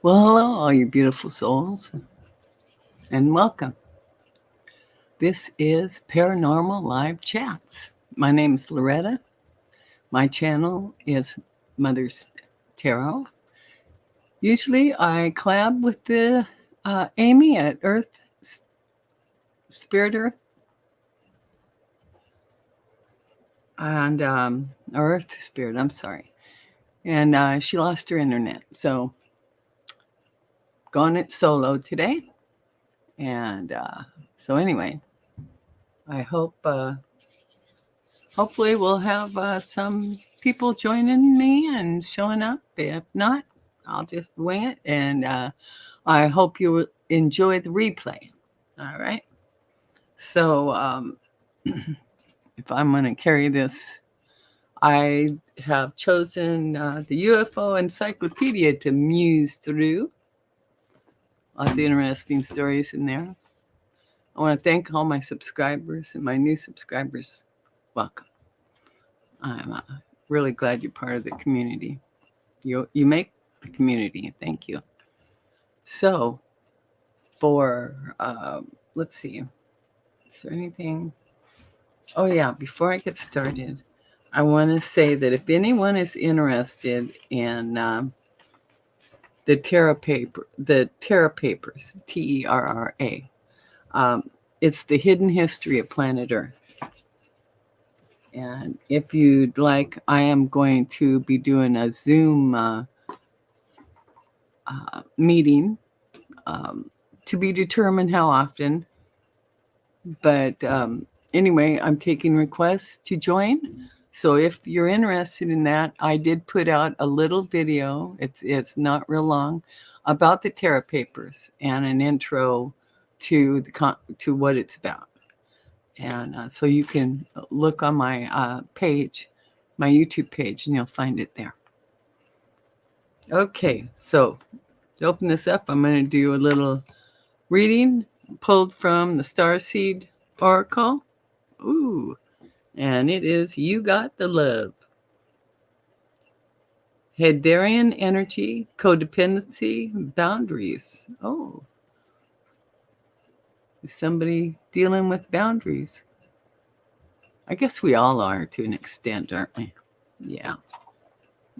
Well, hello, all you beautiful souls, and welcome. This is Paranormal Live Chats. My name is Loretta. My channel is Mother's Tarot. Usually, I collab with the Amy at Spirit Earth, and Earth Spirit. I'm sorry, and she lost her internet, so going it solo today. And so anyway, I hope. Hopefully we'll have some people joining me and showing up. If not, I'll just wing it. And I hope you enjoy the replay. All right. So if I'm going to carry this, I have chosen the UFO Encyclopedia to muse through. Lots of interesting stories in there. I want to thank all my subscribers and my new subscribers. Welcome. I'm really glad you're part of the community. You make the community. Thank you. So, for let's see, is there anything? Oh yeah, before I get started, I want to say that if anyone is interested in the Terra Papers, TERRA, it's the hidden history of planet Earth. And if you'd like, I am going to be doing a Zoom meeting to be determined how often. But anyway, I'm taking requests to join. So if you're interested in that, I did put out a little video. It's not real long about the Terra Papers and an intro to what it's about. And so you can look on my page, my YouTube page, and you'll find it there. Okay, so to open this up, I'm going to do a little reading pulled from the Starseed Oracle. Ooh, and it is You Got the Love. Hedarian energy, codependency, boundaries. Oh, is somebody dealing with boundaries? I guess we all are to an extent, aren't we? Yeah,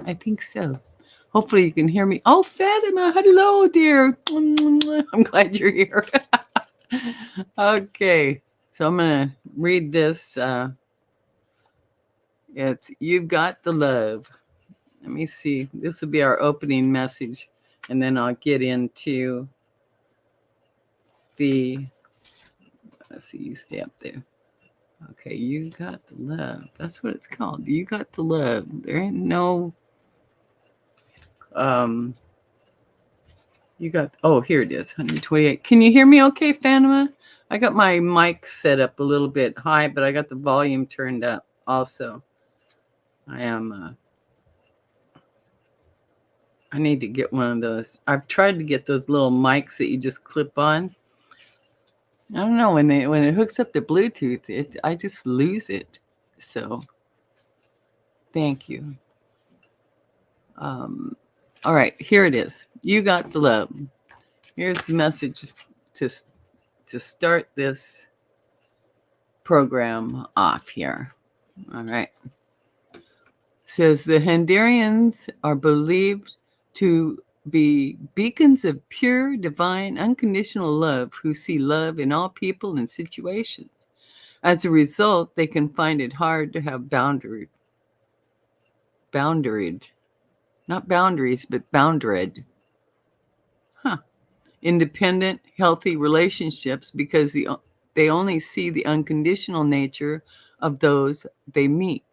I think so. Hopefully you can hear me. Oh, Fatima, hello, dear. I'm glad you're here. Okay, so I'm going to read this. It's You've Got the Love. Let me see. This will be our opening message, and then I'll get into the. Let's see, you stay up there. Okay, You Got the Love. That's what it's called. You Got the Love. There ain't no. You got. Oh, here it is. 128. Can you hear me okay, Fatima? I got my mic set up a little bit high, but I got the volume turned up also. I need to get one of those. I've tried to get those little mics that you just clip on. I don't know, when it hooks up to Bluetooth, I just lose it. So thank you. All right, here it is. You got the love. Here's the message to start this program off here. All right. It says the Hendarians are believed to be beacons of pure, divine, unconditional love who see love in all people and situations. As a result, they can find it hard to have boundaried, not boundaries, but boundaried, independent, healthy relationships because they only see the unconditional nature of those they meet.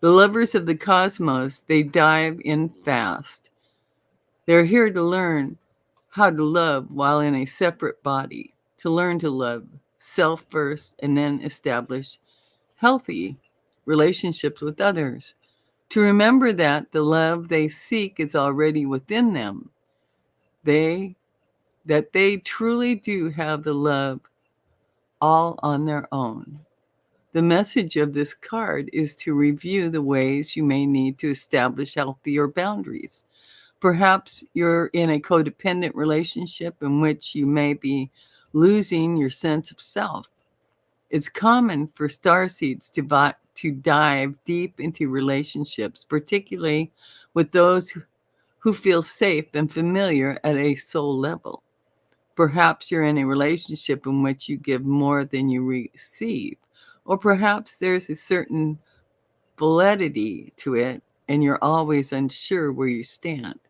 The lovers of the cosmos, they dive in fast. They're here to learn how to love while in a separate body, to learn to love self first and then establish healthy relationships with others, to remember that the love they seek is already within them. That they truly do have the love all on their own. The message of this card is to review the ways you may need to establish healthier boundaries, Perhaps you're in a codependent relationship in which you may be losing your sense of self. It's common for starseeds to dive deep into relationships, particularly with those who feel safe and familiar at a soul level. Perhaps you're in a relationship in which you give more than you receive, or perhaps there's a certain validity to it and you're always unsure where you stand.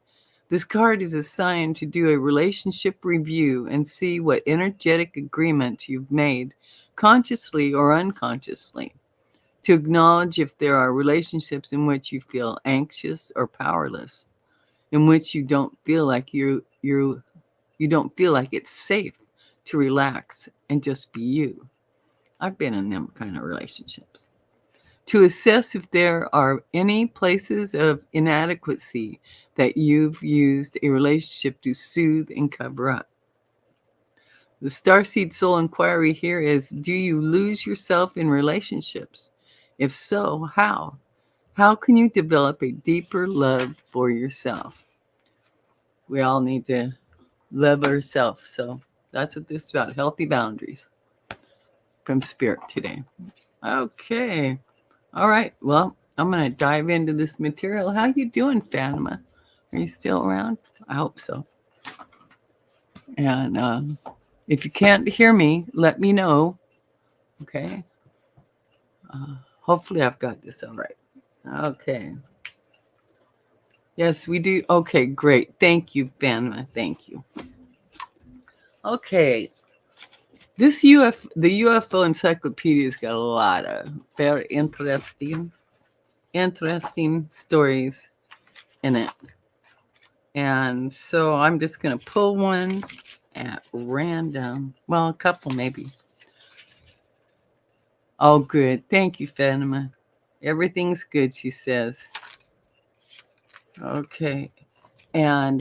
This card is assigned to do a relationship review and see what energetic agreements you've made, consciously or unconsciously, to acknowledge if there are relationships in which you feel anxious or powerless, in which you don't feel like you don't feel like it's safe to relax and just be you. I've been in them kind of relationships. To assess if there are any places of inadequacy that you've used a relationship to soothe and cover up. The Starseed Soul Inquiry here is, do you lose yourself in relationships? If so, how? How can you develop a deeper love for yourself? We all need to love ourselves. So that's what this is about, healthy boundaries from Spirit today. Okay. All right. Well, I'm going to dive into this material. How you doing, Fatima? Are you still around? I hope so. And if you can't hear me, let me know. Okay. Hopefully I've got this all right. Okay. Yes, we do. Okay, great. Thank you, Fatima. Thank you. Okay. The UFO Encyclopedia's got a lot of very interesting stories in it. And so I'm just going to pull one at random. Well, a couple maybe. Oh, good. Thank you, Fatima. Everything's good, she says. Okay. And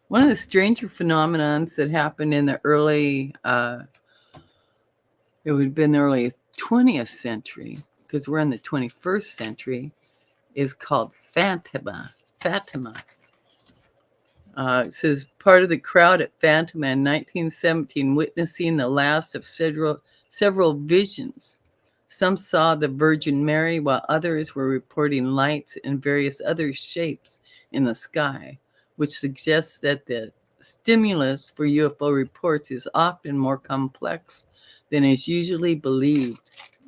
one of the stranger phenomenons that happened in the early, it would have been the early 20th century, because we're in the 21st century, is called Fatima. It says, part of the crowd at Fatima in 1917 witnessing the last of several visions. Some saw the Virgin Mary, while others were reporting lights and various other shapes in the sky, which suggests that the stimulus for UFO reports is often more complex than is usually believed.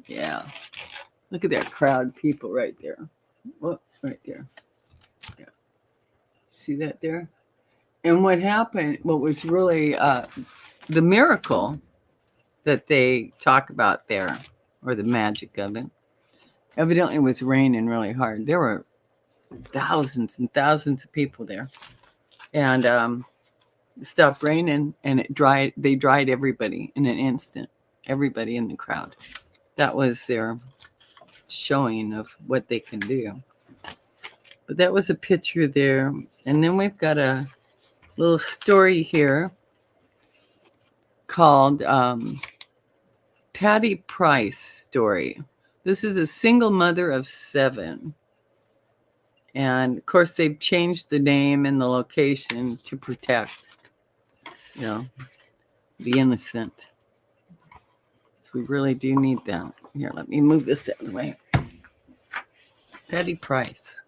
Yeah. Look at that crowd of people right there. Oh, right there. Yeah. See that there? And what happened, what was really the miracle that they talk about there, or the magic of it, evidently it was raining really hard. There were thousands and thousands of people there. And it stopped raining and they dried everybody in an instant. Everybody in the crowd. That was their showing of what they can do. But that was a picture there. And then we've got a little story here called Patty Price story. This is a single mother of 7. And of course, they've changed the name and the location to protect, the innocent. So we really do need that. Here, let me move this out of the way. Patty Price.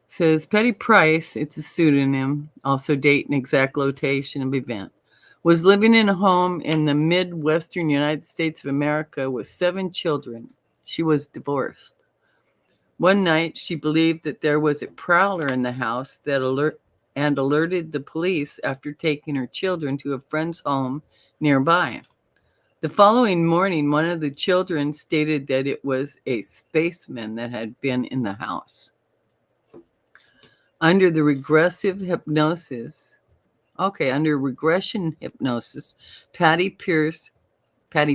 Says Patty Price, it's a pseudonym, also date and exact location of event, was living in a home in the Midwestern United States of America with 7 children. She was divorced. One night, she believed that there was a prowler in the house that alerted the police after taking her children to a friend's home nearby. The following morning, one of the children stated that it was a spaceman that had been in the house. Under regression hypnosis, Patty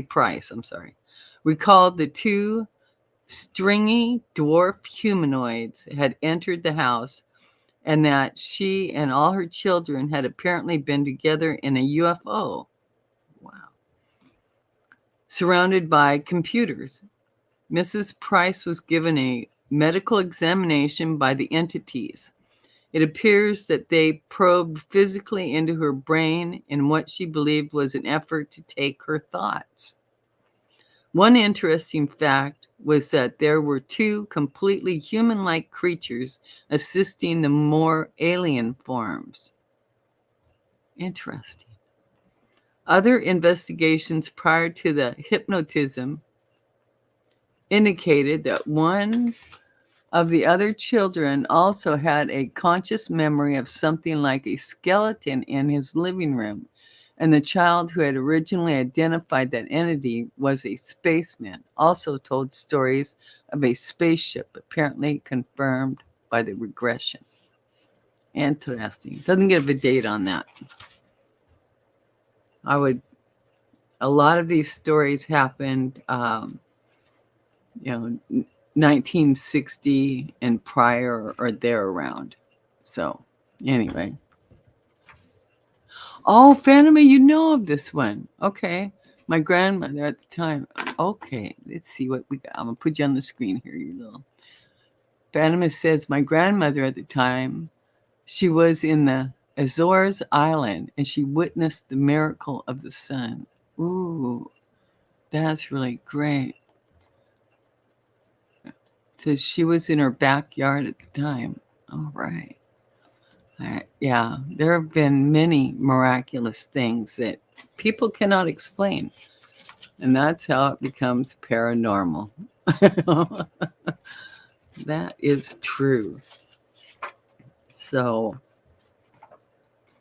Price, recalled the 2 stringy dwarf humanoids had entered the house and that she and all her children had apparently been together in a UFO. Wow. Surrounded by computers. Mrs. Price was given a medical examination by the entities. It appears that they probed physically into her brain in what she believed was an effort to take her thoughts. One interesting fact was that there were two completely human-like creatures assisting the more alien forms. Interesting. Other investigations prior to the hypnotism indicated that one of the other children also had a conscious memory of something like a skeleton in his living room, and the child who had originally identified that entity was a spaceman, also told stories of a spaceship, apparently confirmed by the regression. Interesting. Doesn't give a date on that. A lot of these stories happened, 1960 and prior or there around. So, anyway. Oh, Fatima, you know of this one. Okay. My grandmother at the time. Okay, let's see what we got. I'm going to put you on the screen here, you little. Fatima says, my grandmother at the time, she was in the Azores Island and she witnessed the miracle of the sun. Ooh, that's really great. Says she was in her backyard at the time. All right. Yeah, there have been many miraculous things that people cannot explain. And that's how it becomes paranormal. That is true. So,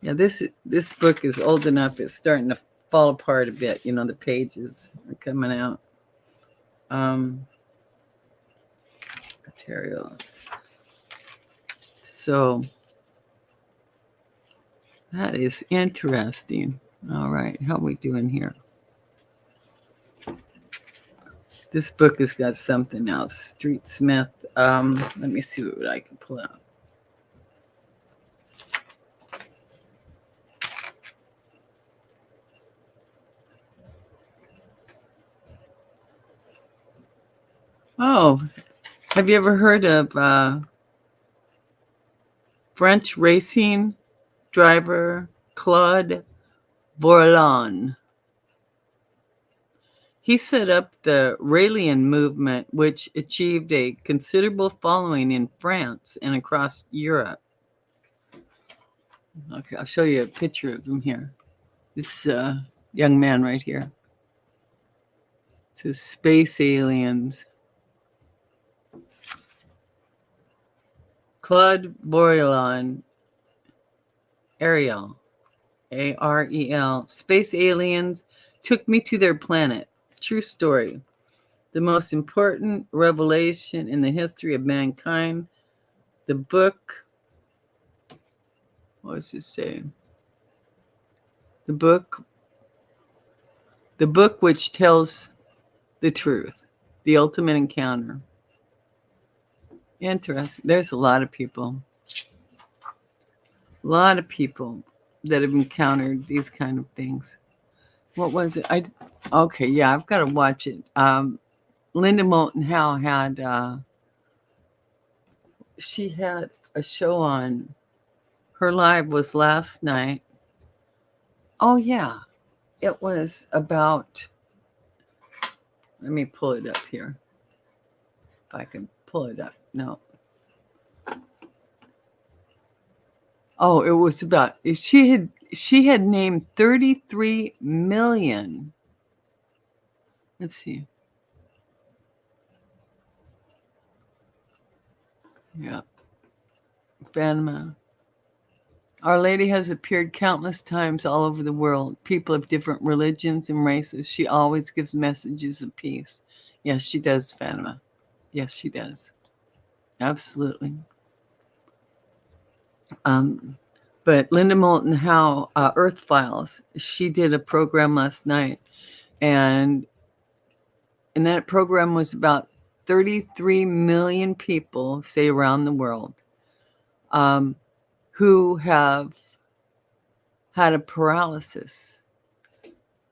yeah, this book is old enough. It's starting to fall apart a bit. The pages are coming out. Material. So, that is interesting. All right, how are we doing here? This book has got something else. Street Smith. Let me see what I can pull out. Oh, have you ever heard of French racing driver Claude Bourlon? He set up the Raelian movement, which achieved a considerable following in France and across Europe. Okay, I'll show you a picture of him here. This young man right here. It says Space Aliens. Claude Bourlon, Ariel, Arel. Space aliens took me to their planet. True story. The most important revelation in the history of mankind. The book, what does it say? The book which tells the truth. The ultimate encounter. Interesting. There's a lot of people that have encountered these kind of things. What was it? Okay, yeah, I've got to watch it. Linda Moulton Howe had she had a show on. Her live was last night. Oh yeah, it was about. Let me pull it up here. If I can pull it up. No. Oh, it was about she had named 33 million. Let's see. Yeah. Fatima. Our Lady has appeared countless times all over the world. People of different religions and races. She always gives messages of peace. Yes, she does, Fatima. Yes, she does. Absolutely. But Linda Moulton Howe, Earth Files, she did a program last night, and that program was about 33 million people, say around the world, who have had a paralysis,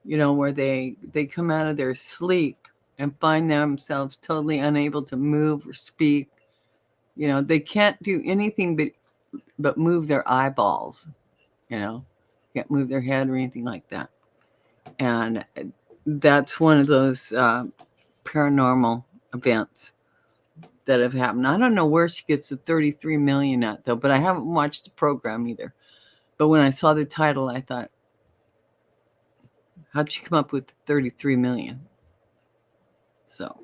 where they come out of their sleep and find themselves totally unable to move or speak They can't do anything but move their eyeballs. Can't move their head or anything like that. And that's one of those paranormal events that have happened. I don't know where she gets the 33 million at, though, but I haven't watched the program either. But when I saw the title, I thought, how'd she come up with 33 million? So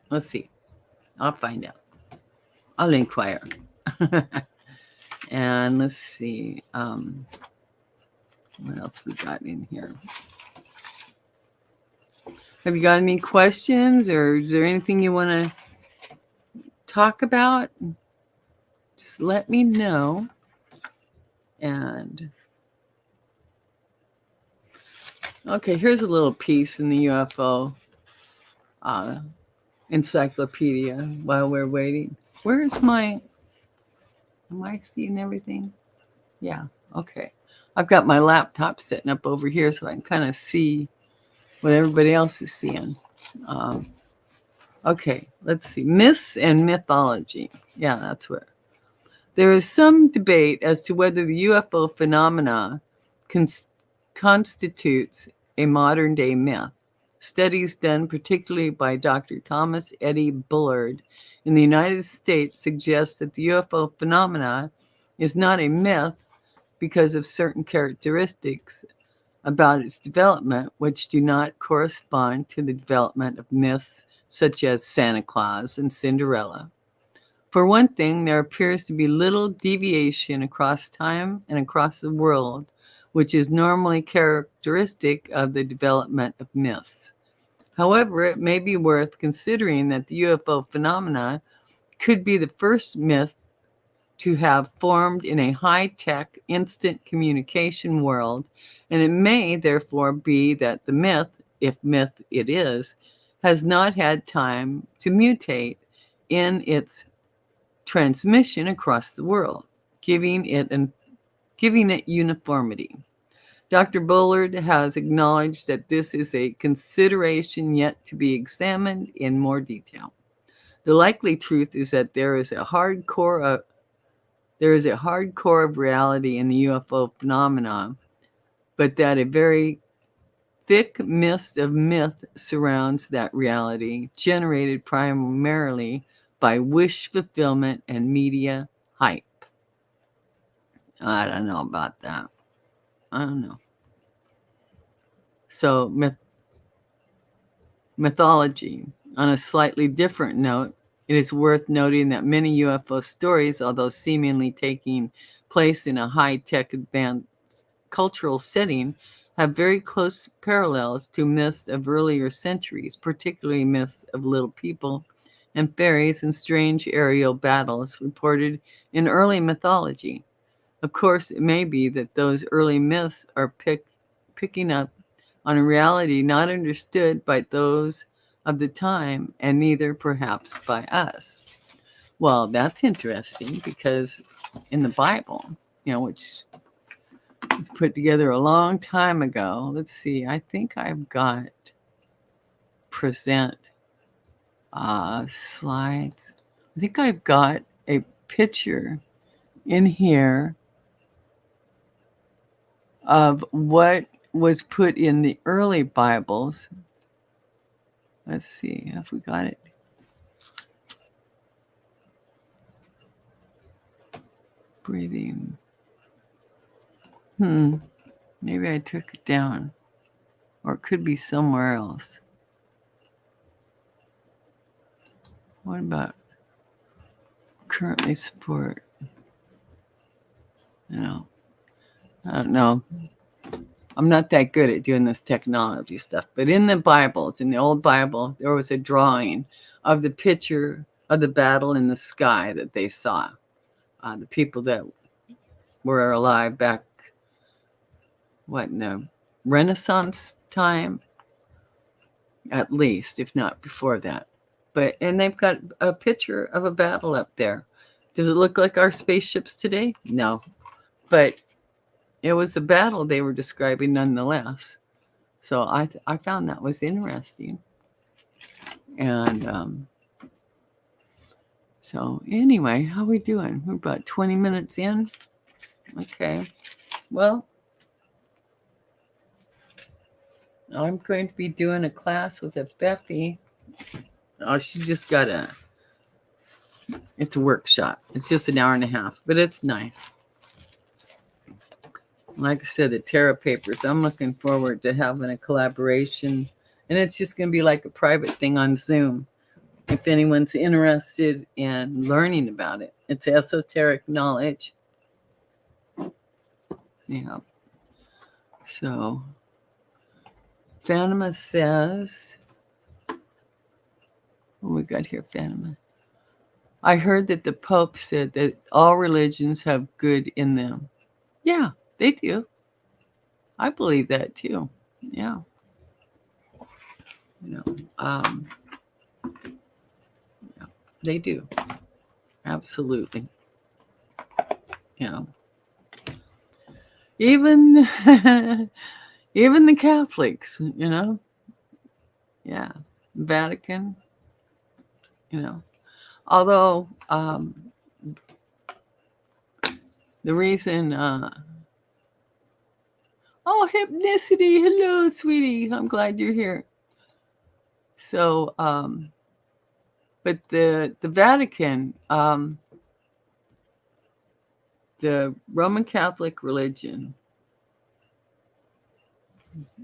let's see. I'll find out. I'll inquire. And let's see. What else we got in here? Have you got any questions, or is there anything you want to talk about? Just let me know. And okay, here's a little piece in the UFO encyclopedia while we're waiting. Am I seeing everything? Yeah, okay. I've got my laptop sitting up over here so I can kind of see what everybody else is seeing. Okay, let's see. Myths and mythology. Yeah, that's where. There is some debate as to whether the UFO phenomena constitutes a modern-day myth. Studies done particularly by Dr. Thomas Eddie Bullard in the United States suggest that the UFO phenomena is not a myth because of certain characteristics about its development which do not correspond to the development of myths such as Santa Claus and Cinderella. For one thing, there appears to be little deviation across time and across the world, which is normally characteristic of the development of myths. However, it may be worth considering that the UFO phenomena could be the first myth to have formed in a high-tech instant communication world, and it may therefore be that the myth, if myth it is, has not had time to mutate in its transmission across the world, giving it uniformity. Dr. Bullard has acknowledged that this is a consideration yet to be examined in more detail. The likely truth is that there is a hard core of reality in the UFO phenomenon, but that a very thick mist of myth surrounds that reality, generated primarily by wish fulfillment and media hype. I don't know about that. I don't know. So mythology. On a slightly different note, it is worth noting that many UFO stories, although seemingly taking place in a high-tech advanced cultural setting, have very close parallels to myths of earlier centuries, particularly myths of little people and fairies and strange aerial battles reported in early mythology. Of course, it may be that those early myths are picking up on a reality not understood by those of the time, and neither perhaps by us. Well, that's interesting because in the Bible, which was put together a long time ago, let's see, I think I've got present slides. I think I've got a picture in here of what was put in the early Bibles. Let's see if we got it. Breathing. Maybe I took it down. Or it could be somewhere else. What about currently support? I don't know. I'm not that good at doing this technology stuff. But in the Bibles, in the old Bible, there was a drawing of the picture of the battle in the sky that they saw. The people that were alive back, in the Renaissance time, at least, if not before that. And they've got a picture of a battle up there. Does it look like our spaceships today? No. But it was a battle they were describing nonetheless. So I found that was interesting. And So anyway, how we doing? We're about 20 minutes in. Okay. Well, I'm going to be doing a class with a Beppy. Oh, she's just got it's a workshop. It's just an hour and a half, but it's nice. Like I said, the Terra papers, I'm looking forward to having a collaboration. And it's just going to be like a private thing on Zoom. If anyone's interested in learning about it, it's esoteric knowledge. Yeah. So, Fatima says, what we got here, Fatima? I heard that the Pope said that all religions have good in them. Yeah, they do. I believe that too. Yeah. You know, yeah, they do. Absolutely. You know, even even the Catholics, you know, yeah, Vatican, you know, although the reason, oh, Hypnicity, hello, sweetie, I'm glad you're here. So, but the Vatican, the Roman Catholic religion,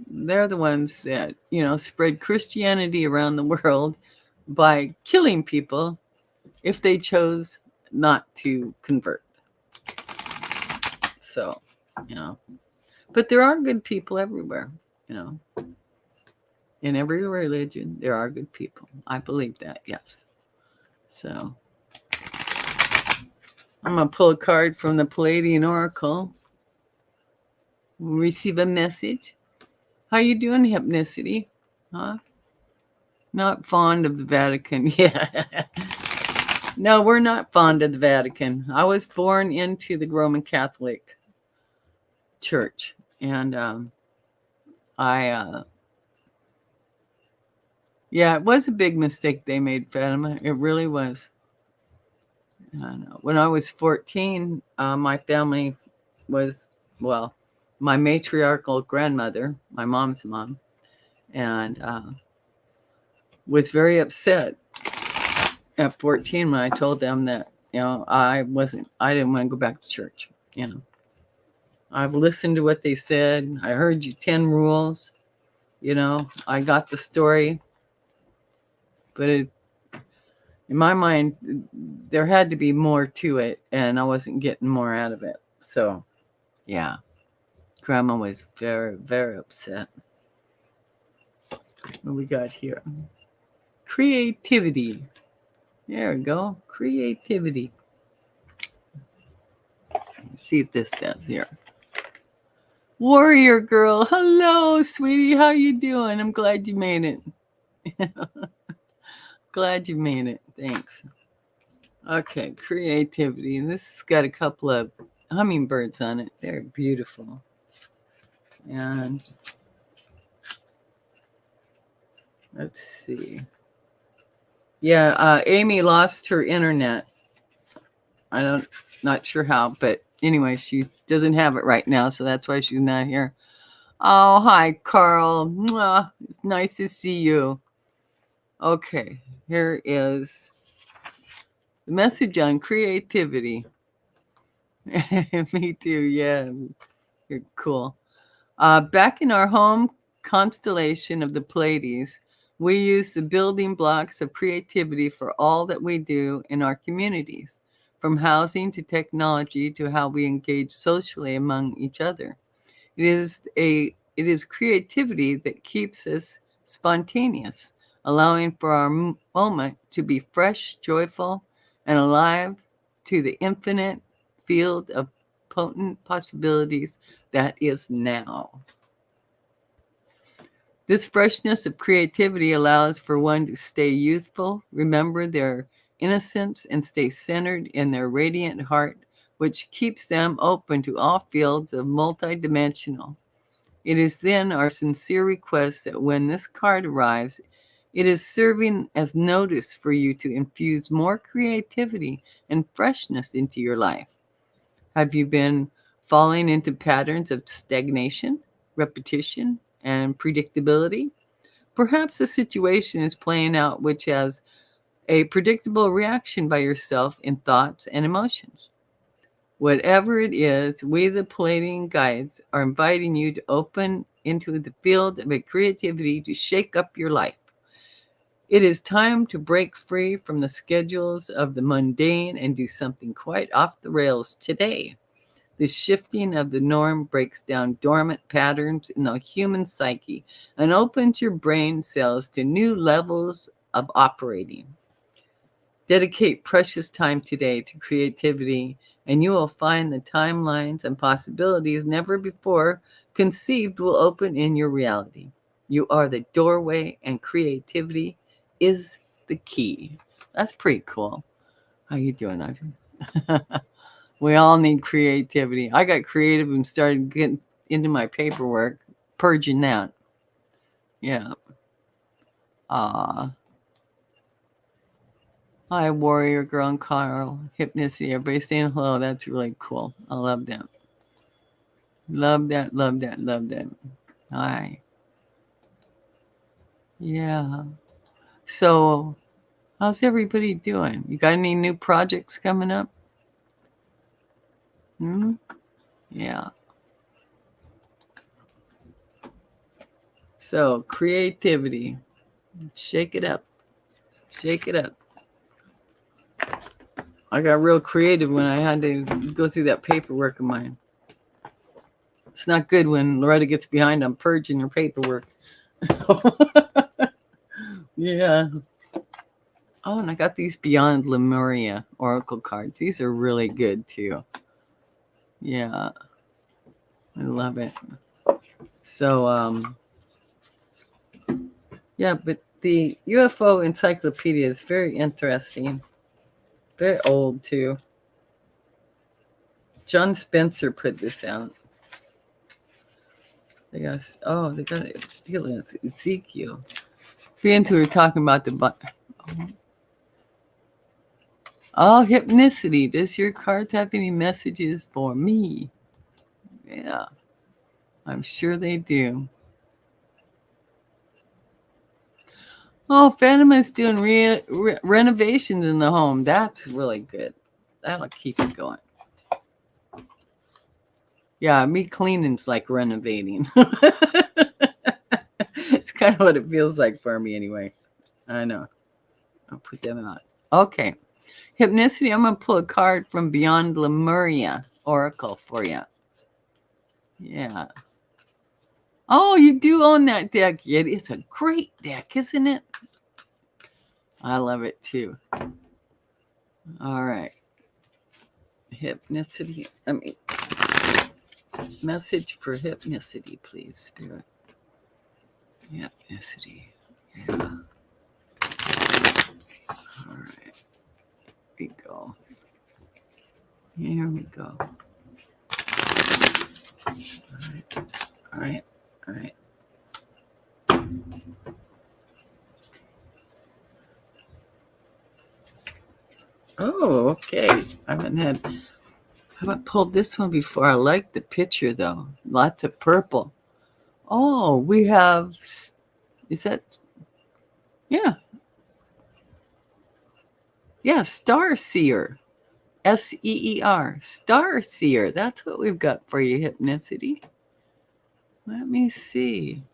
they're the ones that, you know, spread Christianity around the world by killing people if they chose not to convert. So, you know, but there are good people everywhere, you know. In every religion, there are good people. I believe that, yes. So, I'm going to pull a card from the Palladian Oracle. We'll receive a message. How you doing, Hypnicity? Huh? Not fond of the Vatican. Yeah. No, we're not fond of the Vatican. I was born into the Roman Catholic Church. And yeah, it was a big mistake they made, Fatima. It really was. I know. When I was 14, my family was, well, my matriarchal grandmother, my mom's mom, and was very upset at 14 when I told them that, you know, I didn't want to go back to church. You know, I've listened to what they said. I heard you 10 rules. You know, I got the story, but in my mind, there had to be more to it, and I wasn't getting more out of it. So, yeah, Grandma was very, very upset. What we got here? Creativity. There we go. Creativity. Let's see what this says here. Warrior girl. Hello, sweetie. How you doing? I'm glad you made it. Glad you made it. Thanks. Okay, creativity. This has got a couple of hummingbirds on it. They're beautiful. And let's see. Yeah, Amy lost her internet. Not sure how, but anyway, she doesn't have it right now, so that's why she's not here. Oh, hi, Carl. Mwah. It's nice to see you. Okay, here is the message on creativity. Me too, yeah. You're cool. Back in our home constellation of the Pleiades, we use the building blocks of creativity for all that we do in our communities, from housing to technology to how we engage socially among each other. It is creativity that keeps us spontaneous, allowing for our moment to be fresh, joyful, and alive to the infinite field of potent possibilities that is now. This freshness of creativity allows for one to stay youthful, remember their innocence, and stay centered in their radiant heart, which keeps them open to all fields of multidimensional. It is then our sincere request that when this card arrives, It is serving as notice for you to infuse more creativity and freshness into your life. Have you been falling into patterns of stagnation, repetition, and predictability? Perhaps the situation is playing out which has a predictable reaction by yourself in thoughts and emotions. Whatever it is, we, the Palladian guides, are inviting you to open into the field of a creativity to shake up your life. It is time to break free from the schedules of the mundane and do something quite off the rails today. The shifting of the norm breaks down dormant patterns in the human psyche and opens your brain cells to new levels of operating. Dedicate precious time today to creativity, and you will find the timelines and possibilities never before conceived will open in your reality. You are the doorway, and creativity is the key. That's pretty cool. How you doing, Ivan? We all need creativity. I got creative and started getting into my paperwork, purging that. Yeah. Hi, Warrior Girl and Carl. Hypnicity. Everybody saying hello. That's really cool. I love that. Love that, love that, love that. Hi. Yeah. So, how's everybody doing? You got any new projects coming up? Yeah. So, creativity. Shake it up. Shake it up. I got real creative when I had to go through that paperwork of mine. It's not good when Loretta gets behind on purging her paperwork. Yeah. Oh, and I got these Beyond Lemuria Oracle cards. These are really good too. Yeah. I love it. So, yeah, but the UFO encyclopedia is very interesting. Very old too. John Spencer put this out. They got it stealing Ezekiel. Fans who were talking about hypnicity. Does your cards have any messages for me? Yeah, I'm sure they do. Oh, Fatima's doing renovations in the home. That's really good. That'll keep it going. Yeah, me cleaning's like renovating. It's kind of what it feels like for me anyway. I know. I'll put them out. Okay. Hypnicity, I'm going to pull a card from Beyond Lemuria Oracle for you. Yeah. Oh, you do own that deck. It's a great deck, isn't it? I love it too. All right. Hypnicity. Message for hypnicity, please, Spirit. Hypnicity. Yeah. All right. Here we go. Here we go. All right. Oh, okay. I haven't pulled this one before. I like the picture though. Lots of purple. Oh, we have. Is that? Yeah. Yeah, Star Seer. SEER. Star Seer. That's what we've got for you, Hypnicity. Let me see.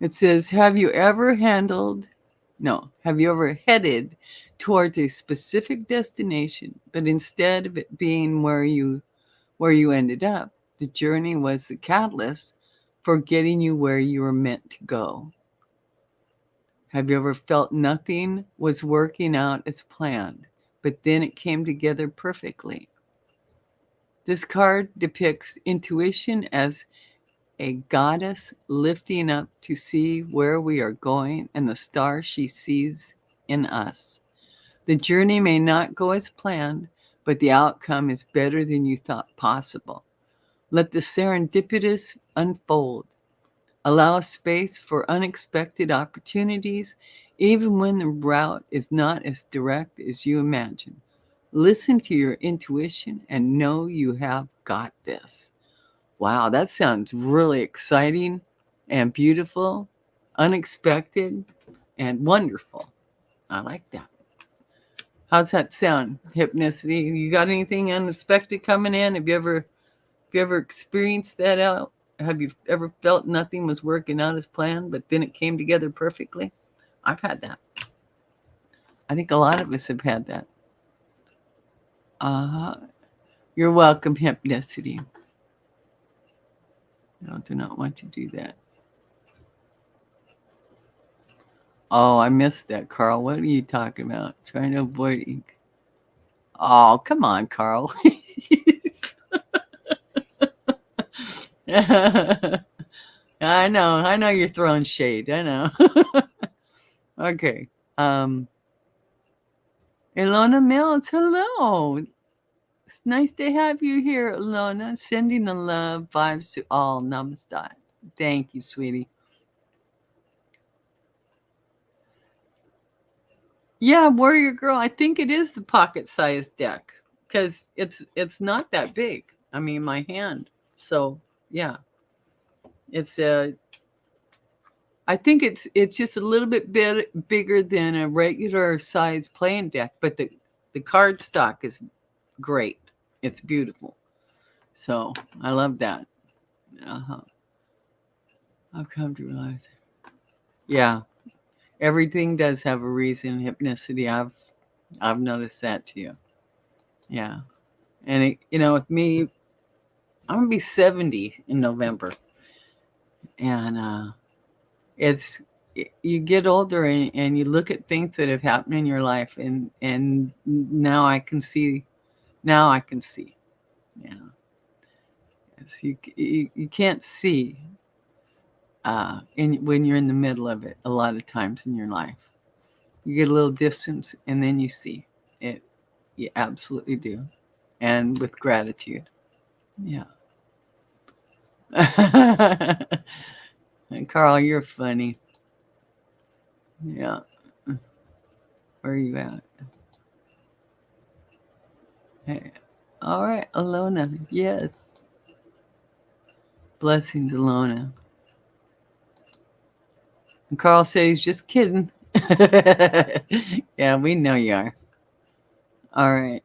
It says, have you ever headed towards a specific destination, but instead of it being where you ended up, the journey was the catalyst for getting you where you were meant to go? Have you ever felt nothing was working out as planned, but then it came together perfectly? This card depicts intuition as a goddess lifting up to see where we are going and the star she sees in us. The journey may not go as planned, but the outcome is better than you thought possible. Let the serendipitous unfold. Allow space for unexpected opportunities, even when the route is not as direct as you imagine. Listen to your intuition and know you have got this. Wow, that sounds really exciting and beautiful, unexpected, and wonderful. I like that. How's that sound? Hypnicity. You got anything unexpected coming in? Have you ever experienced that out? Have you ever felt nothing was working out as planned, but then it came together perfectly? I've had that. I think a lot of us have had that. Uh, you're welcome, Hypnicity. No, I do not want to do that. Oh, I missed that, Carl. What are you talking about? Trying to avoid ink. Oh, come on, Carl. I know you're throwing shade. I know. Okay. Ilona Mills, hello. It's nice to have you here, Ilona. Sending the love vibes to all. Namaste. Thank you, sweetie. Yeah, Warrior Girl. I think it is the pocket-sized deck because it's not that big. I mean, my hand. So yeah, it's a. I think it's just a little bit bigger than a regular size playing deck, but the card stock is great. It's beautiful. So I love that. Uh-huh. I've come to realize. Yeah, everything does have a reason. Hypnicity. I've noticed that too. Yeah, and with me, I'm gonna be 70 in November, and it's you get older and you look at things that have happened in your life, and now I can see. Yeah, you can't see when you're in the middle of it. A lot of times in your life, you get a little distance, and then you see it. You absolutely do, and with gratitude. Yeah. And Carl, you're funny. Yeah. Where are you at? Hey. All right, Alona. Yes. Blessings, Alona. And Carl said he's just kidding. Yeah, we know you are. All right.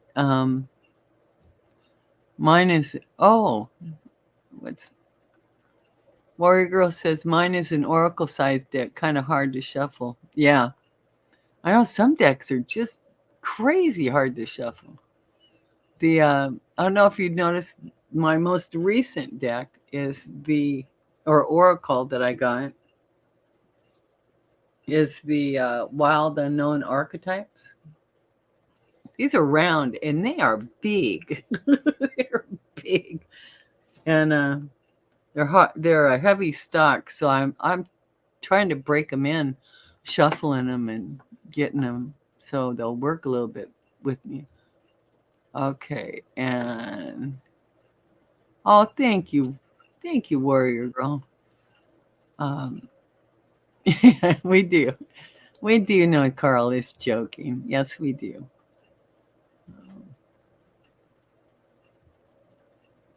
Mine is what's Warrior Girl says mine is an oracle sized deck, kind of hard to shuffle. Yeah. I know some decks are just crazy hard to shuffle. I don't know if you'd noticed my most recent deck is oracle that I got is the wild unknown archetypes. These are round and they are big. They're big, and they're hot. They're a heavy stock, so I'm trying to break them in, shuffling them and getting them so they'll work a little bit with me. Okay, and thank you, Warrior Girl. Um, we do. We do know Carl is joking. Yes, we do.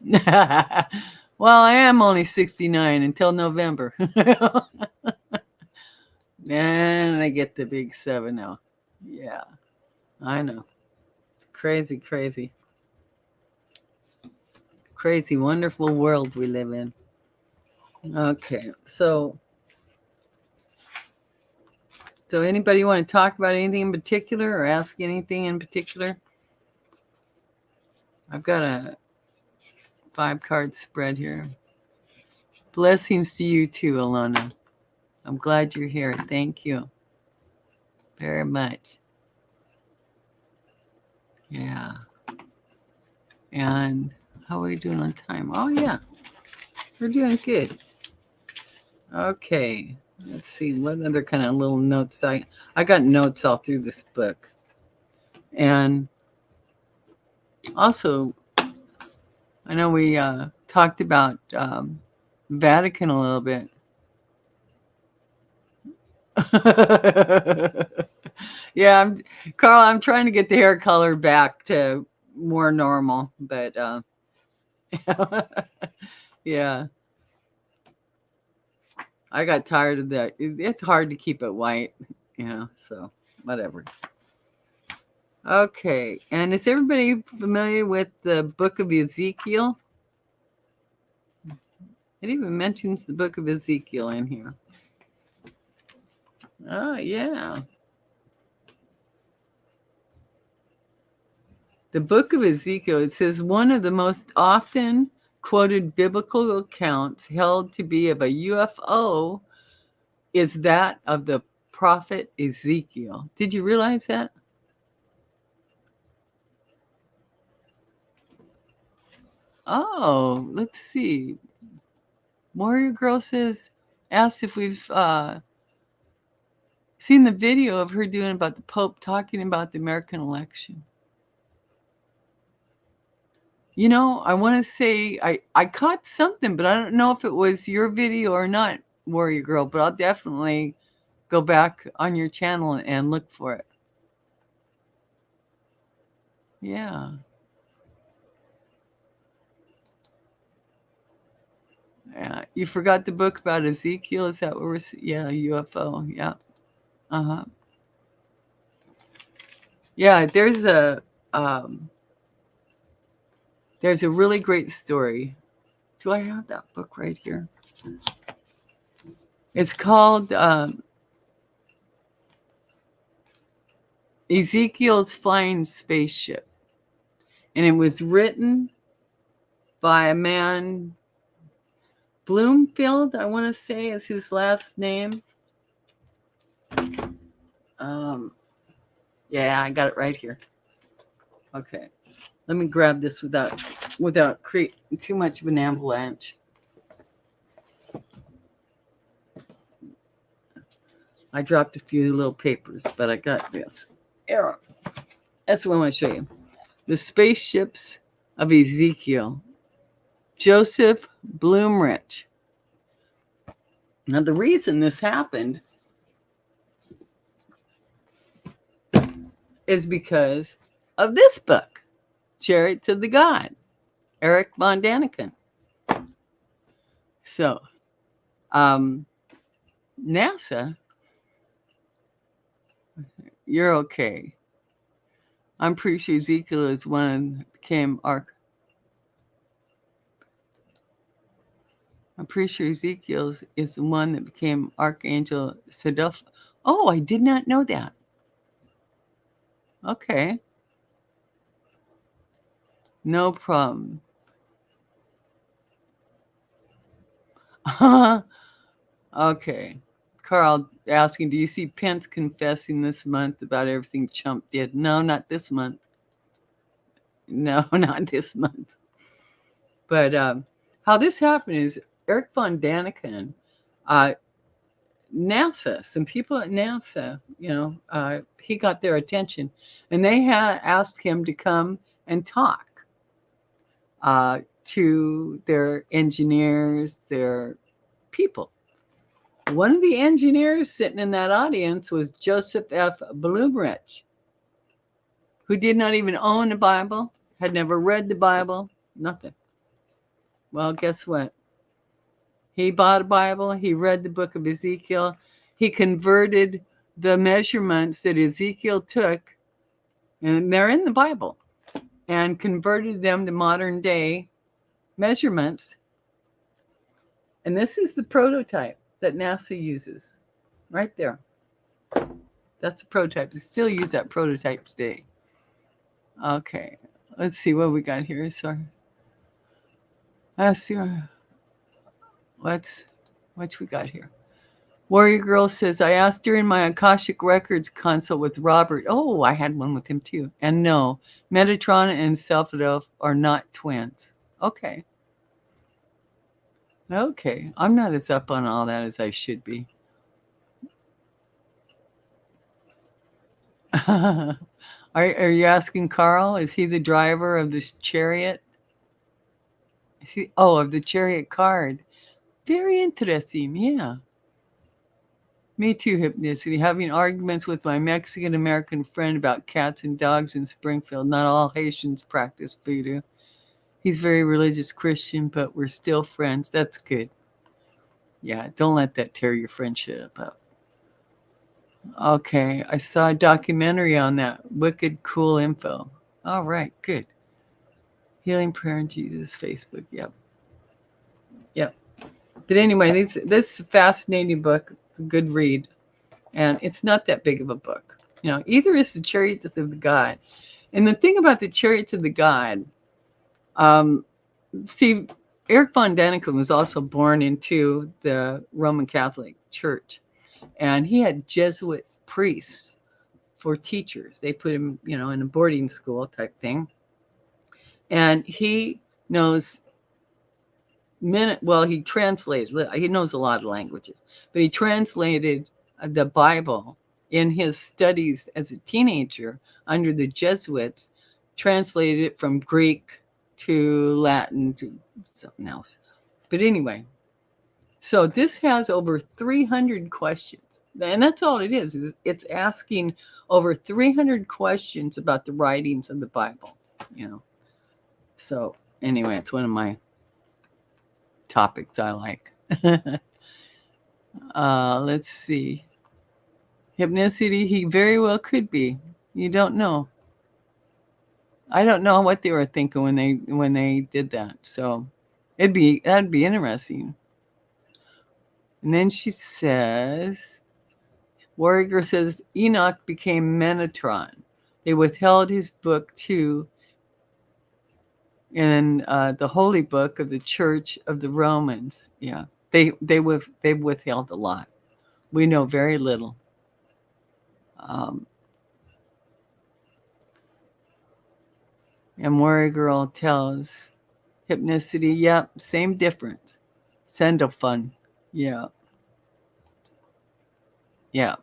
Well, I am only 69 until November. And I get the big 7 now. Yeah, I know. Crazy, crazy, crazy, wonderful world we live in. Okay, so anybody want to talk about anything in particular or ask anything in particular? I've got a 5-card spread here. Blessings to you too, Alana. I'm glad you're here. Thank you very much. Yeah. And how are we doing on time? Oh, yeah. We're doing good. Okay. Let's see. What other kind of little notes? I got notes all through this book. And also, I know we talked about Vatican a little bit. Yeah, Carl, I'm trying to get the hair color back to more normal, but yeah, I got tired of that. It's hard to keep it white, so whatever. Okay, and is everybody familiar with the book of Ezekiel? It even mentions the book of Ezekiel in here. Oh, yeah. The book of Ezekiel, it says one of the most often quoted biblical accounts held to be of a UFO is that of the prophet Ezekiel. Did you realize that? Oh, let's see. Warrior Girl says, asked if we've seen the video of her doing about the Pope talking about the American election. I want to say I caught something, but I don't know if it was your video or not, Warrior Girl, but I'll definitely go back on your channel and look for it. Yeah. Yeah. You forgot the book about Ezekiel? Is that what we're yeah, UFO. Yeah. Uh-huh. Yeah, there's a really great story. Do I have that book right here? It's called Ezekiel's Flying Spaceship. And it was written by a man, Bloomfield, I want to say is his last name. Yeah, I got it right here. Okay. Let me grab this without creating too much of an avalanche. I dropped a few little papers, but I got this. Arrow. That's what I want to show you. The Spaceships of Ezekiel. Joseph Bloomrich. Now, the reason this happened is because of this book, Chariots of the God, Eric von Daniken. So, NASA, you're okay. I'm pretty sure Ezekiel is one that became I'm pretty sure Ezekiel is the one that became Archangel Sadoph. Oh, I did not know that. Okay. No problem. Okay. Carl asking, do you see Pence confessing this month about everything Trump did? No, not this month. No, not this month. But how this happened is Eric von Daniken, NASA, some people at NASA, he got their attention, and they had asked him to come and talk to their engineers, their people. One of the engineers sitting in that audience was Joseph F. Bloomrich, who did not even own a Bible, had never read the Bible, nothing. Well, guess what? He bought a Bible. He read the book of Ezekiel. He converted the measurements that Ezekiel took, and they're in the Bible, and converted them to modern day measurements. And this is the prototype that NASA uses right there. That's a prototype. They still use that prototype today. Okay. Let's see what we got here. Sorry. Let's see. What we got here? Warrior Girl says, I asked during my Akashic Records consult with Robert. Oh, I had one with him too. And no, Metatron and Self-Adelph are not twins. Okay. Okay. I'm not as up on all that as I should be. Are you asking Carl? Is he the driver of this chariot? Of the chariot card. Very interesting. Yeah. Me too, Hypnicity. Having arguments with my Mexican American friend about cats and dogs in Springfield. Not all Haitians practice voodoo. He's very religious Christian, but we're still friends. That's good. Yeah, don't let that tear your friendship up. Okay, I saw a documentary on that. Wicked cool info. All right, good. Healing Prayer in Jesus Facebook. Yep, yep. But anyway, this is a fascinating book. It's a good read, and it's not that big of a book. Either is the Chariots of the God, and the thing about the Chariots of the God, um, Steve Eric von Däniken was also born into the Roman Catholic Church, and he had Jesuit priests for teachers. They put him, in a boarding school type thing, and he knows he translated. He knows a lot of languages, but he translated the Bible in his studies as a teenager under the Jesuits. Translated it from Greek to Latin to something else. But anyway, so this has over 300 questions. And that's all it is it's asking over 300 questions about the writings of the Bible, So anyway, it's one of my topics I like. Let's see. Hypnicity, he very well could be. You don't know. I don't know what they were thinking when they did that. So that'd be interesting. And then she says, Warrior says Enoch became Metatron. They withheld his book too in the holy book of the Church of the Romans. Yeah, they've withheld a lot. We know very little. And Warrior Girl tells Hypnicity, yep, same difference. Send a fun. Yeah. Yeah.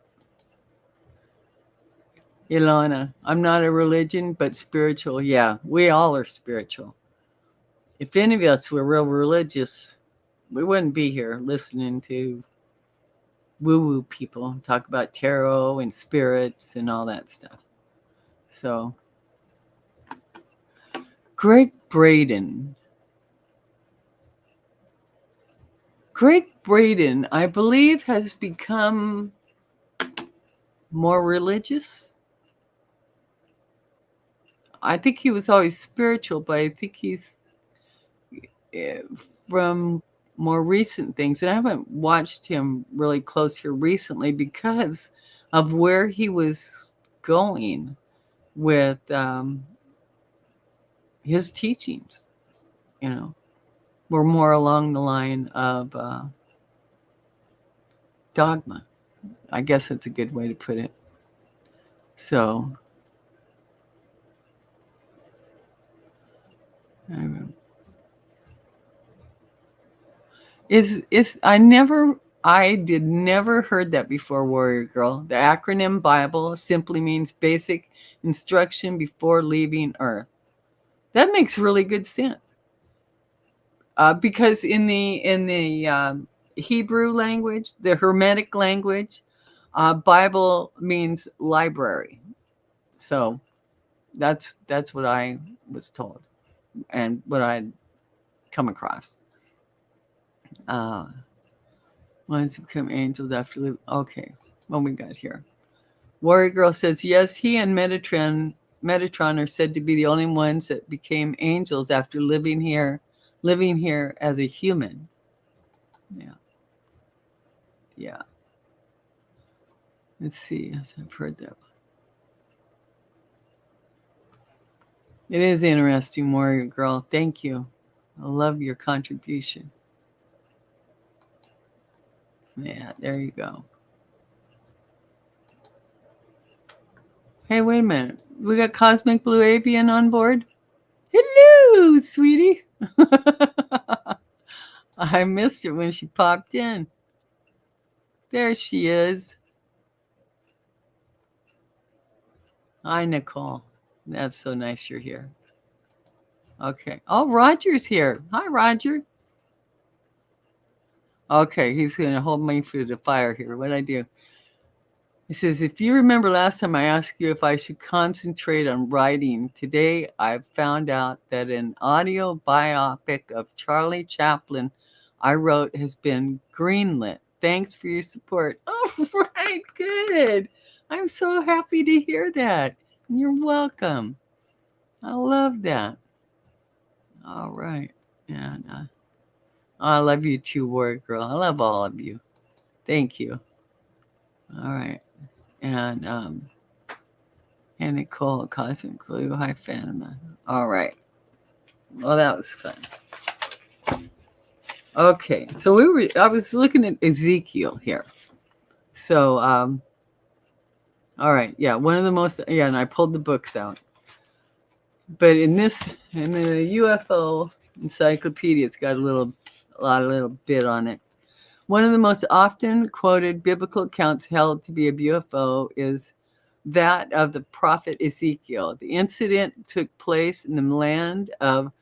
Ilana, I'm not a religion, but spiritual. Yeah, we all are spiritual. If any of us were real religious, we wouldn't be here listening to woo-woo people talk about tarot and spirits and all that stuff. So, Greg Braden, I believe, has become more religious. I think he was always spiritual, but I think he's from more recent things. And I haven't watched him really close here recently because of where he was going with his teachings, were more along the line of dogma. I guess that's a good way to put it. So, I did never heard that before, Warrior Girl. The acronym Bible simply means basic instruction before leaving Earth. That makes really good sense. Because in the Hebrew language, the Hermetic language, Bible means library. So that's what I was told and what I'd come across. Ones become angels after living. Okay, what we got here? Warrior Girl says, yes, he and Metatron are said to be the only ones that became angels after living here as a human. Yeah. Yeah. Let's see. Yes, I've heard that. It is interesting, Warrior Girl. Thank you. I love your contribution. Yeah, there you go. Hey, wait a minute. We got Cosmic Blue Avian on board? Hello, sweetie. I missed her when she popped in. There she is. Hi, Nicole. That's so nice you're here. Okay. Oh, Roger's here. Hi, Roger. Okay, he's going to hold me through the fire here. What I do? He says, if you remember last time I asked you if I should concentrate on writing, today I've found out that an audio biopic of Charlie Chaplin I wrote has been greenlit. Thanks for your support. All right, good. I'm so happy to hear that. You're welcome. I love that. All right. And I love you too, Warrior Girl. I love all of you. Thank you. All right. And Nicole, Cosmic Clue, Hi Phantom. All right. Well, that was fun. Okay. So I was looking at Ezekiel here. So, all right. Yeah. One of the most, yeah, and I pulled the books out. But in the UFO encyclopedia, it's got a little bit on it. One of the most often quoted biblical accounts held to be of UFO is that of the prophet Ezekiel. The incident took place in the land of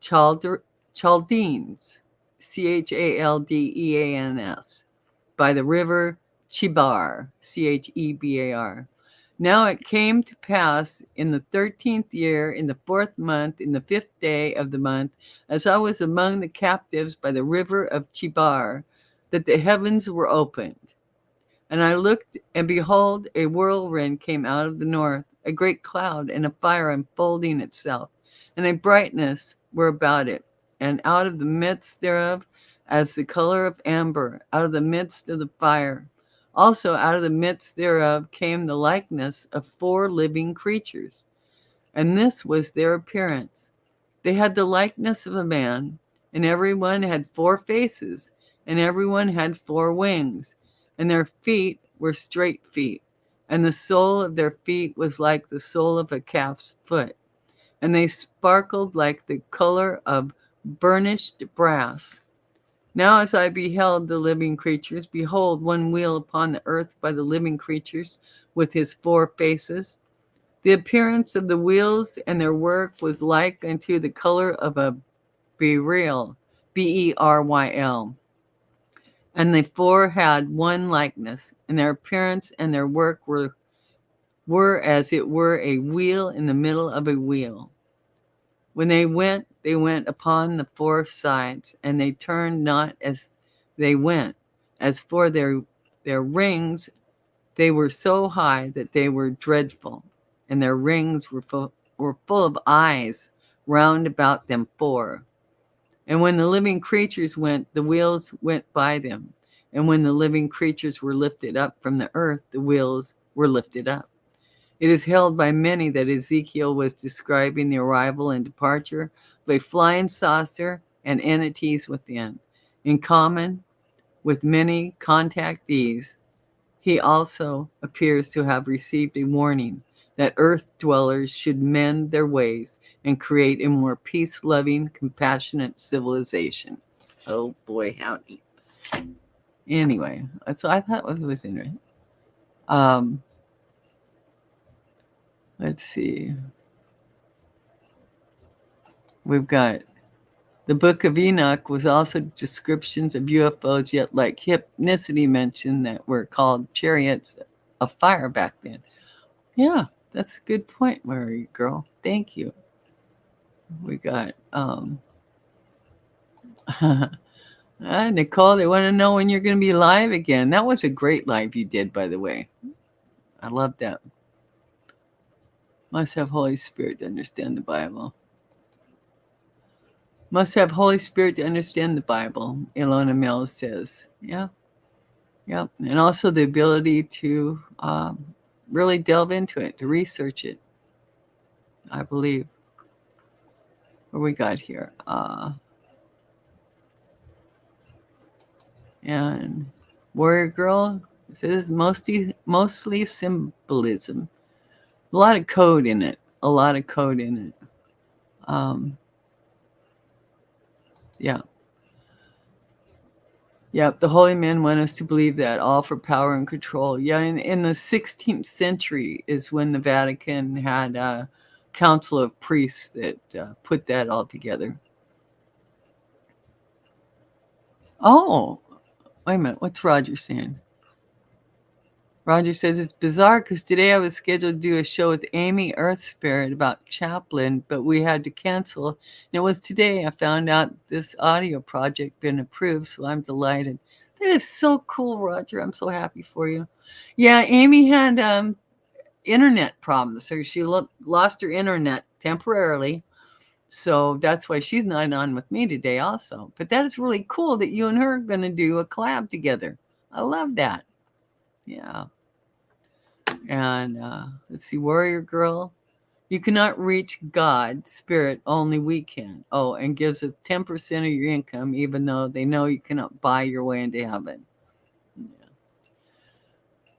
Chaldeans, Chaldeans, by the river Chebar, Chebar. Now it came to pass in the 13th year, in the 4th month, in the 5th day of the month, as I was among the captives by the river of Chebar, that the heavens were opened. And I looked, and behold, a whirlwind came out of the north, a great cloud, and a fire unfolding itself, and a brightness were about it, and out of the midst thereof, as the color of amber, out of the midst of the fire. Also out of the midst thereof came the likeness of 4 living creatures, and this was their appearance. They had the likeness of a man, and every one had 4 faces, and every one had 4 wings, and their feet were straight feet, and the sole of their feet was like the sole of a calf's foot, and they sparkled like the color of burnished brass. Now as I beheld the living creatures, behold, one wheel upon the earth by the living creatures with his 4 faces. The appearance of the wheels and their work was like unto the color of a beryl, Beryl. And the 4 had one likeness, and their appearance and their work were as it were a wheel in the middle of a wheel. When they went upon the 4 sides, and they turned not as they went. As for their rings, they were so high that they were dreadful, and their rings were full of eyes round about them 4. And when the living creatures went, the wheels went by them. And when the living creatures were lifted up from the earth, the wheels were lifted up. It is held by many that Ezekiel was describing the arrival and departure of a flying saucer and entities within. In common with many contactees, he also appears to have received a warning that earth dwellers should mend their ways and create a more peace-loving, compassionate civilization. Oh boy, howdy. Anyway, so I thought it was interesting. Let's see. We've got the Book of Enoch was also descriptions of UFOs, yet like Hypnicity mentioned, that were called chariots of fire back then. Yeah, that's a good point, Mary girl. Thank you. We got Nicole, they want to know when you're going to be live again. That was a great live you did, by the way. I love that. Must have Holy Spirit to understand the Bible. Must have Holy Spirit to understand the Bible, Ilona Mills says. Yeah. Yep. And also the ability to really delve into it, to research it, I believe. What we got here? And Warrior Girl says mostly symbolism. A lot of code in it. Yeah. Yep, the holy men want us to believe that, all for power and control. Yeah, in the 16th century is when the Vatican had a council of priests that put that all together. Oh, wait a minute. What's Roger saying? Roger says it's bizarre because today I was scheduled to do a show with Amy Earth Spirit about Chaplin, but we had to cancel. And it was today I found out this audio project been approved, so I'm delighted. That is so cool, Roger. I'm so happy for you. Yeah, Amy had internet problems, so she lost her internet temporarily. So that's why she's not on with me today, also. But that is really cool that you and her are going to do a collab together. I love that. Yeah. And let's see, Warrior Girl. You cannot reach God, Spirit, only we can. Oh, and gives us 10% of your income, even though they know you cannot buy your way into heaven.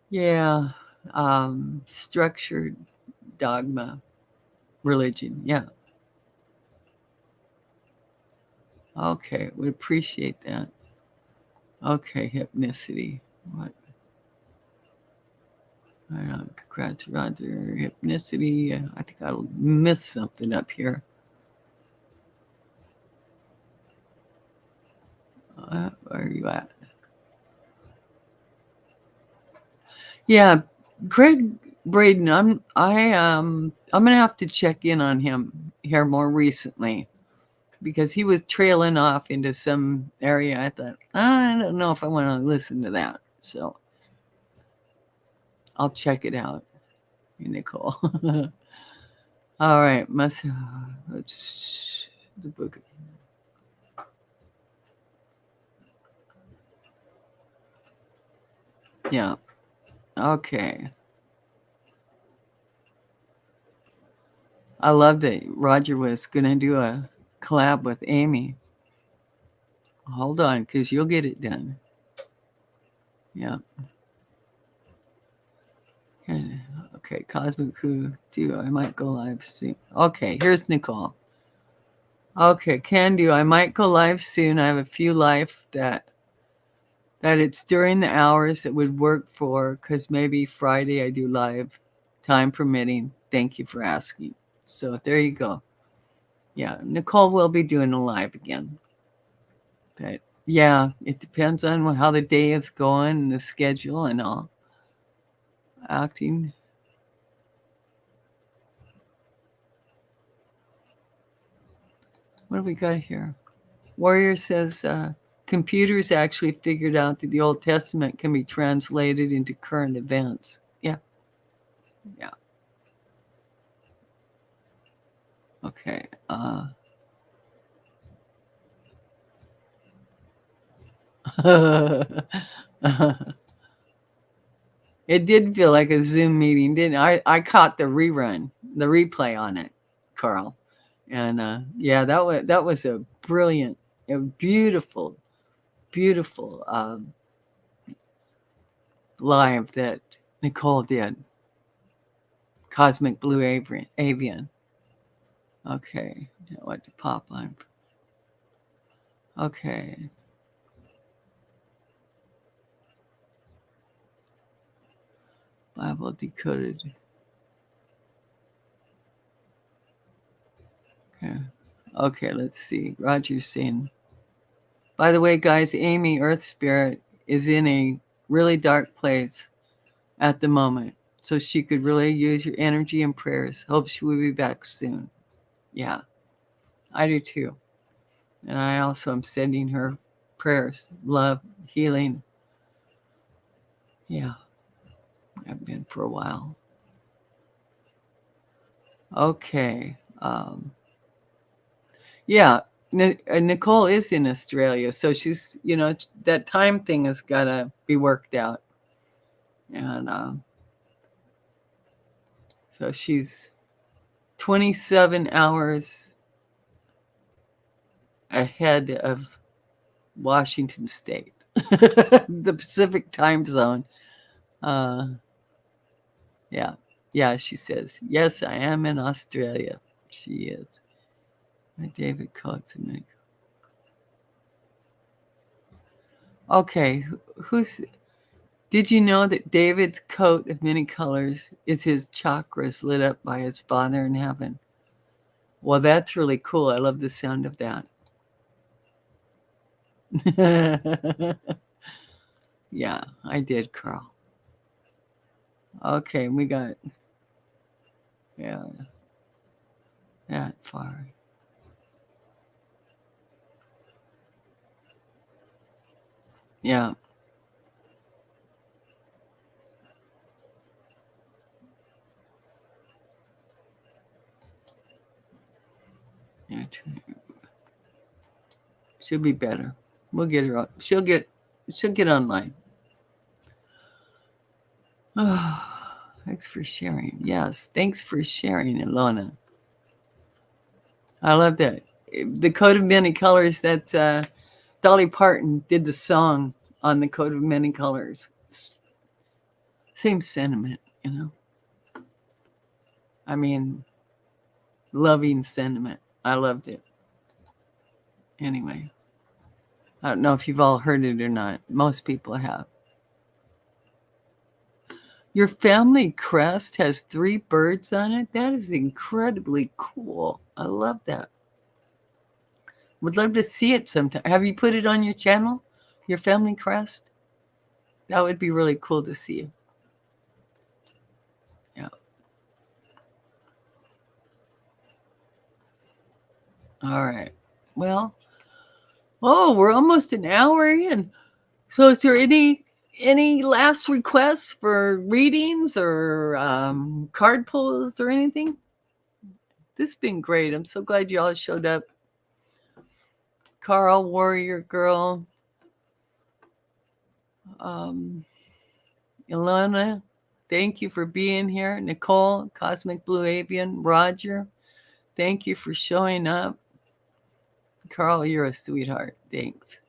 Yeah. Structured dogma, religion. Yeah. Okay, we appreciate that. Okay, hypnicity. What? I don't know. Congrats, Roger. Hypnicity. I think I missed something up here. Where are you at? Yeah, Greg Braden. I'm gonna have to check in on him here more recently because he was trailing off into some area. I thought I don't know if I want to listen to that, so I'll check it out. Nicole. All right, let's the book. Yeah. Okay. I love that Roger was going to do a collab with Amy. Hold on, because you'll get it done. Yeah. Okay, Cosmic Who do I might go live soon. Okay, here's Nicole. Okay, can do. I might go live soon. I have a few live that it's during the hours that would work for, because maybe Friday I do live, time permitting. Thank you for asking. So there you go. Yeah, Nicole will be doing a live again. But yeah, it depends on how the day is going and the schedule and all. Acting. What do we got here? Warrior says computers actually figured out that the Old Testament can be translated into current events. Yeah. Yeah. Okay. It did feel like a Zoom meeting, didn't it? I caught the replay on it, Carl. And yeah, that was a brilliant, a beautiful, beautiful live that Nicole did. Cosmic Blue Avian. Okay, what to pop on? Okay. Bible decoded. Okay. Okay, let's see. Roger's saying. By the way, guys, Amy Earth Spirit is in a really dark place at the moment. So she could really use your energy and prayers. Hope she will be back soon. Yeah, I do too. And I also am sending her prayers, love, healing. Yeah, I've been for a while. Okay. Yeah, Nicole is in Australia. So she's, that time thing has got to be worked out. And so she's 27 hours ahead of Washington State, the Pacific time zone. Yeah. Yeah, she says, yes, I am in Australia. She is. David Coates. Okay, did you know that David's coat of many colors is his chakras lit up by his Father in heaven? Well, that's really cool. I love the sound of that. Yeah, I did, Carl. Okay, we got, yeah, that far. Yeah. Yeah, she'll be better. We'll get her up. She'll get online. Oh, thanks for sharing. Yes, thanks for sharing, Ilona. I love that. The Coat of Many Colors, that Dolly Parton did the song on the Coat of Many Colors. Same sentiment, you know. I mean, loving sentiment. I loved it. Anyway, I don't know if you've all heard it or not. Most people have. Your family crest has 3 birds on it. That is incredibly cool. I love that. Would love to see it sometime. Have you put it on your channel? Your family crest? That would be really cool to see. Yeah. All right. Well, oh, we're almost an hour in. So is there any last requests for readings or card pulls or anything? This has been great. I'm so glad you all showed up. Carl, Warrior Girl, um, Ilona, thank you for being here. Nicole, Cosmic Blue Avian, Roger, thank you for showing up. Carl, you're a sweetheart. Thanks.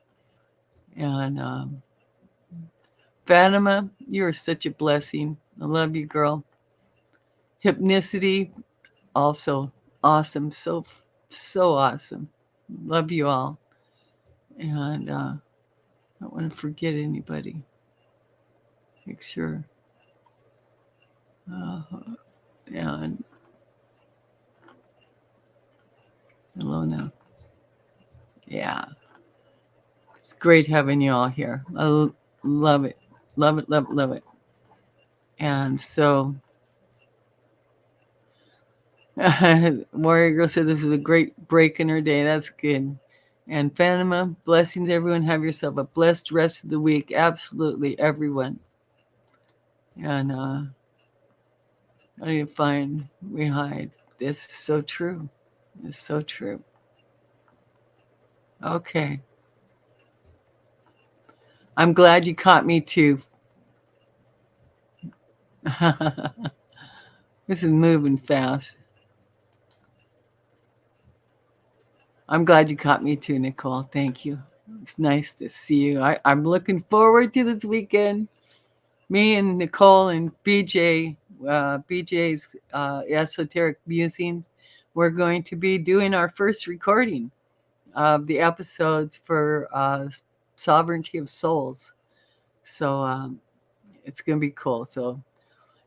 And Fatima, you're such a blessing. I love you, girl. Hypnicity, also awesome. So awesome. Love you all. And I don't want to forget anybody. Make sure. And Ilona. Yeah. It's great having you all here. I love it. Love it, love it, love it. And so, Warrior Girl said this was a great break in her day. That's good. And Fatima, blessings, everyone. Have yourself a blessed rest of the week. Absolutely, everyone. And I need to find, we hide. This is so true. It's so true. Okay. I'm glad you caught me too. This is moving fast. I'm glad you caught me too, Nicole. Thank you. It's nice to see you. I'm looking forward to this weekend. Me and Nicole and BJ's Esoteric Musings, we're going to be doing our first recording of the episodes for Sovereignty of Souls. So it's going to be cool. So,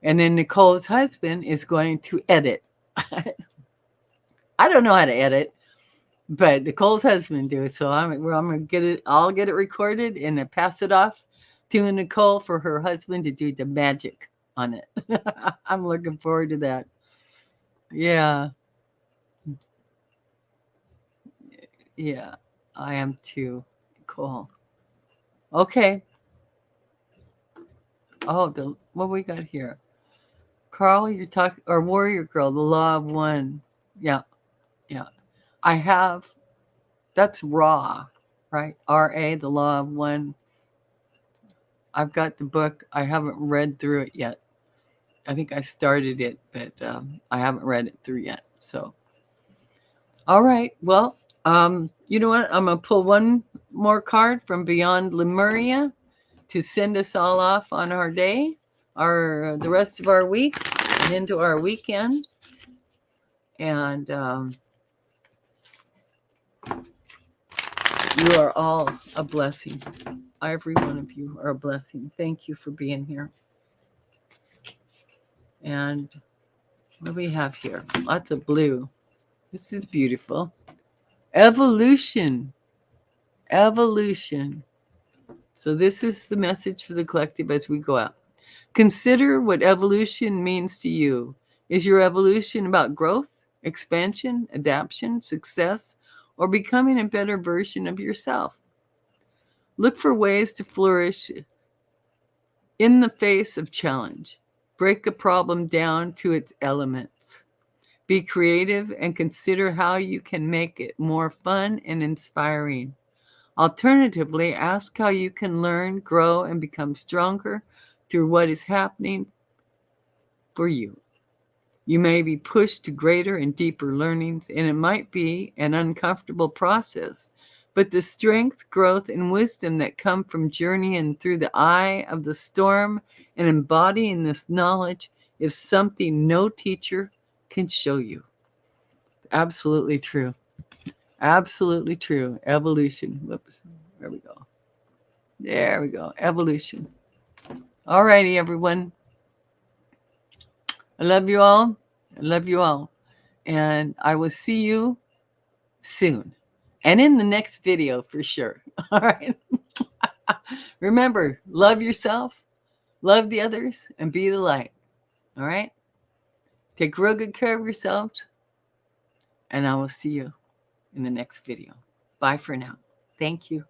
and then Nicole's husband is going to edit. I don't know how to edit, but Nicole's husband do. So I'm gonna get it. I'll get it recorded and then pass it off to Nicole for her husband to do the magic on it. I'm looking forward to that. Yeah, yeah, I am too. Cool. Okay. Oh, what we got here? Carl, you're talking, or Warrior Girl, the Law of One. Yeah, yeah. I have. That's Raw, right? RA, the Law of One. I've got the book. I haven't read through it yet. I think I started it, but I haven't read it through yet. So, all right. Well, you know what? I'm gonna pull one more card from Beyond Lemuria to send us all off on our day, the rest of our week, and into our weekend. And you are all a blessing. Every one of you are a blessing. Thank you for being here. And what do we have here? Lots of blue. This is beautiful. Evolution. Evolution. So this is the message for the collective as we go out. Consider what evolution means to you. Is your evolution about growth, expansion, adaptation, success, or becoming a better version of yourself? Look for ways to flourish in the face of challenge. Break a problem down to its elements. Be creative and consider how you can make it more fun and inspiring. Alternatively, ask how you can learn, grow, and become stronger through what is happening for you. You may be pushed to greater and deeper learnings, and it might be an uncomfortable process, but the strength, growth, and wisdom that come from journeying through the eye of the storm and embodying this knowledge is something no teacher can show you. Absolutely true. Absolutely true. Evolution. Whoops. There we go. There we go. Evolution. All righty, everyone. I love you all. I love you all. And I will see you soon. And in the next video for sure. All right. Remember, love yourself, love the others, and be the light. All right. Take real good care of yourselves. And I will see you in the next video. Bye for now. Thank you.